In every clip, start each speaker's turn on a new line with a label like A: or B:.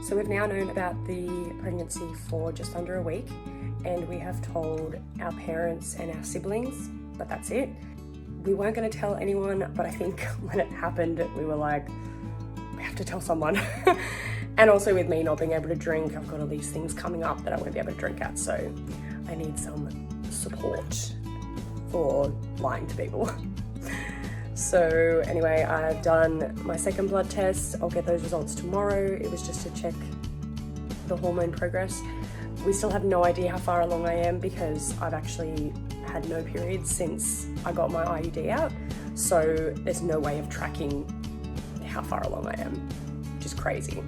A: So we've now known about the pregnancy for just under a week, and we have told our parents and our siblings, but that's it. We weren't going to tell anyone, but I think when it happened, we were like, we have to tell someone. And also with me not being able to drink, I've got all these things coming up that I won't be able to drink at, so I need some support for lying to people. So anyway, I've done my second blood test. I'll get those results tomorrow. It was just to check the hormone progress. We still have no idea how far along I am because I've actually had no periods since I got my IUD out. So there's no way of tracking how far along I am, which is crazy.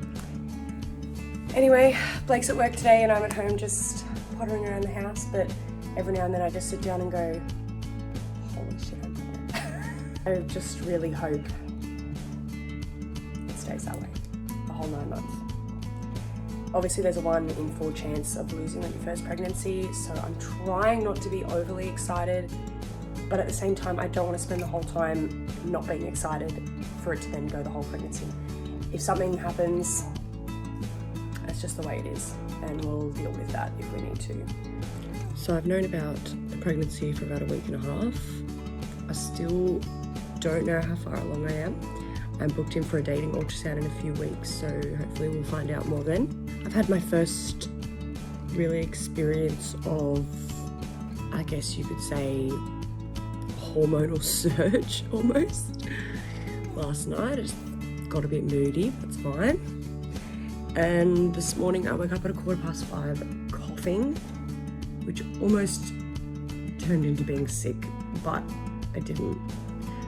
A: Anyway, Blake's at work today and I'm at home just pottering around the house, but every now and then I just sit down and go, holy shit, I'm tired. I just really hope it stays that way the whole 9 months. Obviously there's a 1 in 4 chance of losing on your first pregnancy, so I'm trying not to be overly excited, but at the same time I don't want to spend the whole time not being excited for it to then go the whole pregnancy. If something happens, that's just the way it is, and we'll deal with that if we need to. So I've known about the pregnancy for about a week and a half. I still don't know how far along I am. I'm booked in for a dating ultrasound in a few weeks, so hopefully we'll find out more then. I've had my first really experience of, I guess you could say, hormonal surge almost. Last night I just got a bit moody, that's fine. And this morning I woke up at 5:15 coughing, which almost turned into being sick, but I didn't.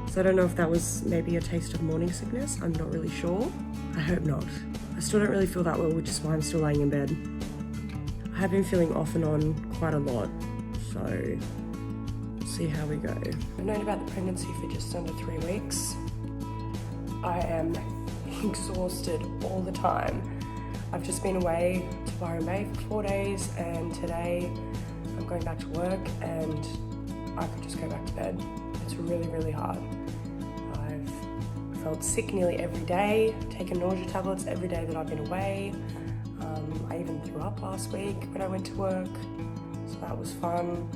A: So I don't know if that was maybe a taste of morning sickness, I'm not really sure. I hope not. I still don't really feel that well, which is why I'm still laying in bed. I have been feeling off and on quite a lot, so we'll see how we go. I've known about the pregnancy for just under 3 weeks. I am exhausted all the time. I've just been away to Byron Bay for 4 days, and today I'm going back to work and I could just go back to bed. It's really, really hard. I've felt sick nearly every day, taken nausea tablets every day that I've been away. I even threw up last week when I went to work, so that was fun.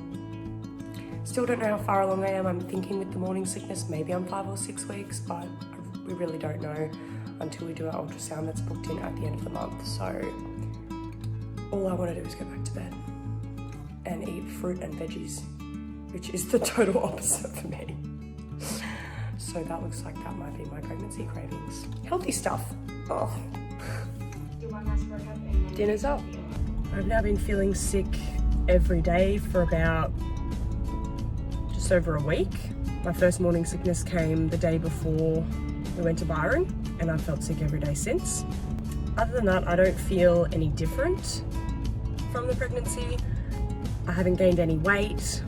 A: Still don't know how far along I am. I'm thinking with the morning sickness, maybe I'm 5 or 6 weeks, but we really don't know until we do our ultrasound that's booked in at the end of the month. So all I want to do is go back to bed and eat fruit and veggies, which is the total opposite for me. So that looks like that might be my pregnancy cravings. Healthy stuff. Oh. Dinner's up. I've now been feeling sick every day for about just over a week. My first morning sickness came the day before we went to Byron, and I've felt sick every day since. Other than that, I don't feel any different from the pregnancy. I haven't gained any weight.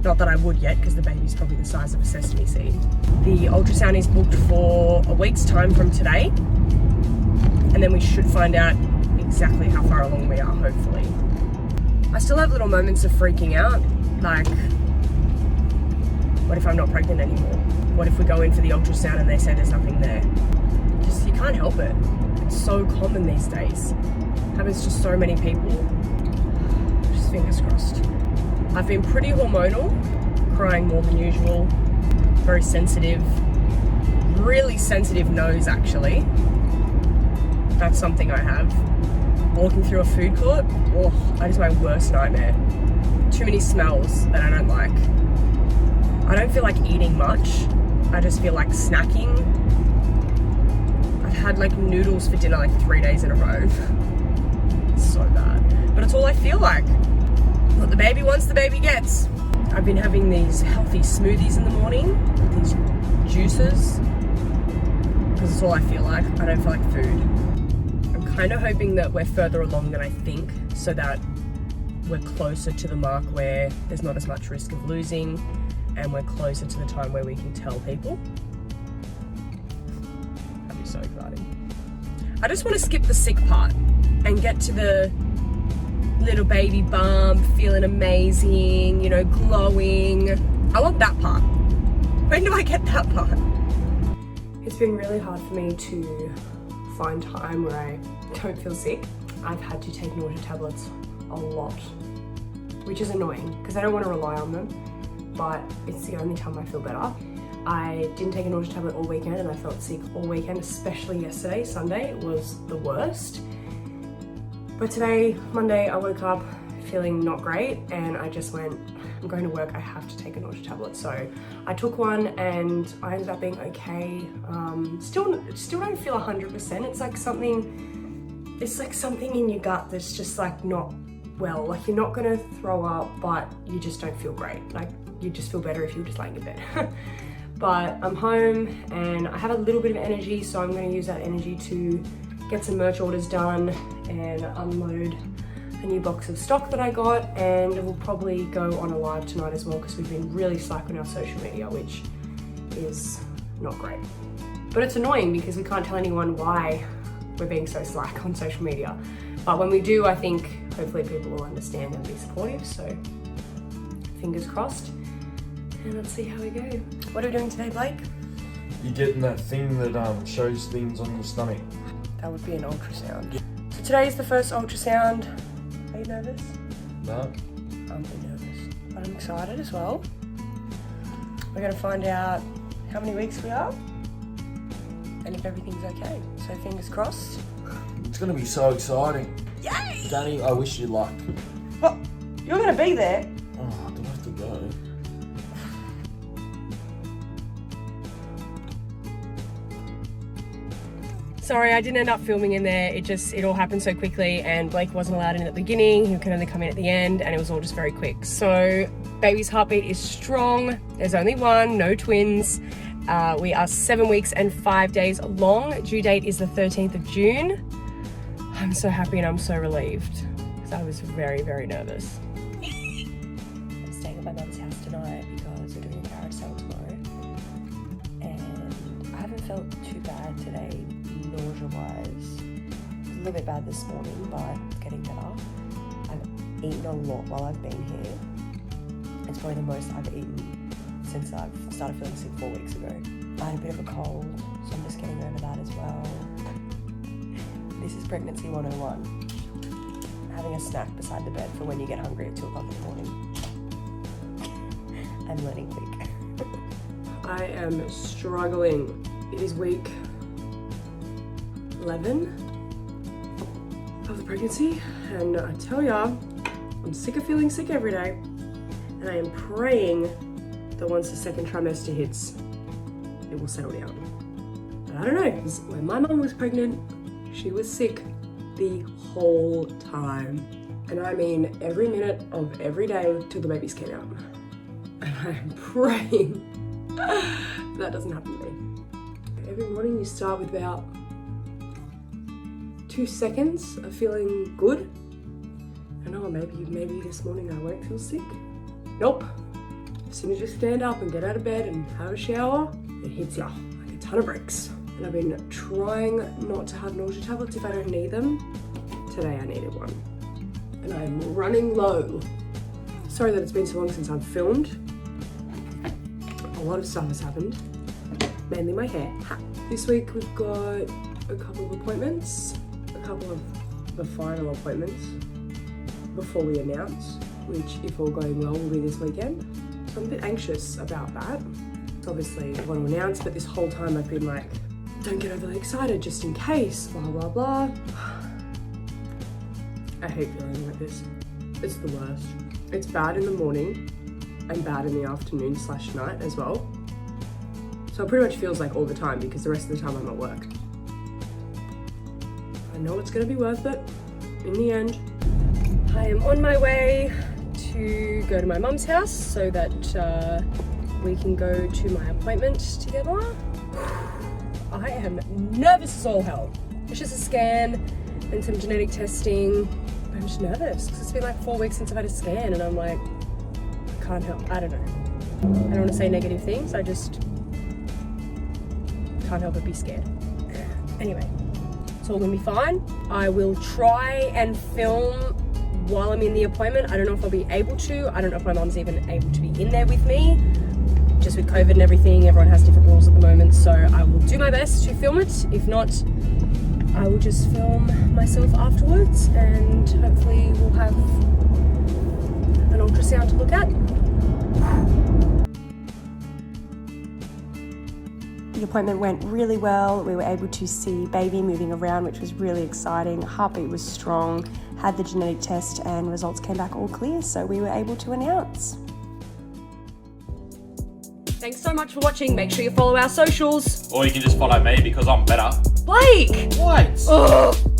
A: Not that I would yet, because the baby's probably the size of a sesame seed. The ultrasound is booked for a week's time from today, and then we should find out exactly how far along we are, hopefully. I still have little moments of freaking out, like, what if I'm not pregnant anymore? What if we go in for the ultrasound and they say there's nothing there? Just, you can't help it. It's so common these days. It happens to so many people. Just fingers crossed. I've been pretty hormonal, crying more than usual, very sensitive, really sensitive nose actually. That's something I have. Walking through a food court, oh, that is my worst nightmare. Too many smells that I don't like. I don't feel like eating much. I just feel like snacking. I've had like noodles for dinner like 3 days in a row. It's so bad. But it's all I feel like. What the baby wants, the baby gets. I've been having these healthy smoothies in the morning, these juices, because it's all I feel like. I don't feel like food. I'm kind of hoping that we're further along than I think, so that we're closer to the mark where there's not as much risk of losing, and we're closer to the time where we can tell people. That'd be so exciting. I just want to skip the sick part and get to the little baby bump, feeling amazing, you know, glowing. I want that part. When do I get that part? It's been really hard for me to find time where I don't feel sick. I've had to take nausea tablets a lot, which is annoying because I don't want to rely on them, but it's the only time I feel better. I didn't take a nausea tablet all weekend and I felt sick all weekend, especially yesterday, Sunday, was the worst. But today, Monday, I woke up feeling not great and I just went, I'm going to work, I have to take a nausea tablet. So I took one and I ended up being okay. Still don't feel 100%. It's like something in your gut that's just like not well. Like you're not gonna throw up, but you just don't feel great. Like you just feel better if you're just laying in bed. But I'm home and I have a little bit of energy, so I'm gonna use that energy to get some merch orders done and unload a new box of stock that I got, and we'll probably go on a live tonight as well because we've been really slack on our social media, which is not great. But it's annoying because we can't tell anyone why we're being so slack on social media. But when we do, I think hopefully people will understand and be supportive, so fingers crossed. And let's see how we go. What are we doing today, Blake?
B: You're getting that thing that shows things on your stomach.
A: That would be an ultrasound. So today is the first ultrasound. Are you nervous?
B: No.
A: I'm pretty nervous, but I'm excited as well. We're gonna find out how many weeks we are and if everything's okay. So fingers crossed.
B: It's gonna be so exciting.
A: Yay!
B: Danny, I wish you luck.
A: Well, you're gonna be there.
B: Oh, I don't have to go.
A: Sorry, I didn't end up filming in there. It all happened so quickly and Blake wasn't allowed in at the beginning. He could only come in at the end and it was all just very quick. So baby's heartbeat is strong. There's only one, no twins. We are 7 weeks and 5 days along. Due date is the 13th of June. I'm so happy and I'm so relieved because I was very, very nervous. I'm staying at my mum's house tonight because we're doing a carousel tomorrow. And I haven't felt too bad today, nausea-wise. It was a little bit bad this morning, but it's getting better. I've eaten a lot while I've been here. It's probably the most I've eaten since I've started feeling sick 4 weeks ago. I had a bit of a cold, so I'm just getting over that as well. This is pregnancy 101. Having a snack beside the bed for when you get hungry at 2 o'clock in the morning. I'm learning quick. I am struggling. It is week 11 of the pregnancy, and I tell ya, I'm sick of feeling sick every day, and I am praying that once the second trimester hits, it will settle down. But I don't know, because when my mum was pregnant, she was sick the whole time. And I mean every minute of every day till the babies came out. And I am praying that doesn't happen to me. Every morning you start with about 2 seconds of feeling good. And oh, maybe this morning I won't feel sick. Nope. As soon as you stand up and get out of bed and have a shower, it hits you like a ton of bricks. And I've been trying not to have nausea tablets if I don't need them. Today I needed one. And I'm running low. Sorry that it's been so long since I've filmed. A lot of stuff has happened. Mainly my hair. This week we've got a couple of appointments. A couple of the final appointments before we announce, which if all going well will be this weekend. So I'm a bit anxious about that. So obviously I want to announce, but this whole time I've been like, don't get overly excited just in case, blah, blah, blah. I hate feeling like this. It's the worst. It's bad in the morning and bad in the afternoon / night as well. So it pretty much feels like all the time because the rest of the time I'm at work. I know it's gonna be worth it in the end. I am on my way to go to my mum's house so that we can go to my appointment together. I am nervous as all hell. It's just a scan and some genetic testing. I'm just nervous because it's been like 4 weeks since I've had a scan and I'm like, I can't help, I don't know. I don't want to say negative things, I just can't help but be scared. Anyway, it's all gonna be fine. I will try and film while I'm in the appointment. I don't know if I'll be able to. I don't know if my mum's even able to be in there with me. Just with COVID and everything, everyone has different rules at the moment, so I will do my best to film it. If not, I will just film myself afterwards and hopefully we'll have an ultrasound to look at. The appointment went really well. We were able to see baby moving around, which was really exciting. Heartbeat was strong, had the genetic test and results came back all clear, so we were able to announce. Thanks so much for watching. Make sure you follow our socials.
C: Or you can just follow me because I'm better.
A: Blake!
C: What?
A: Ugh.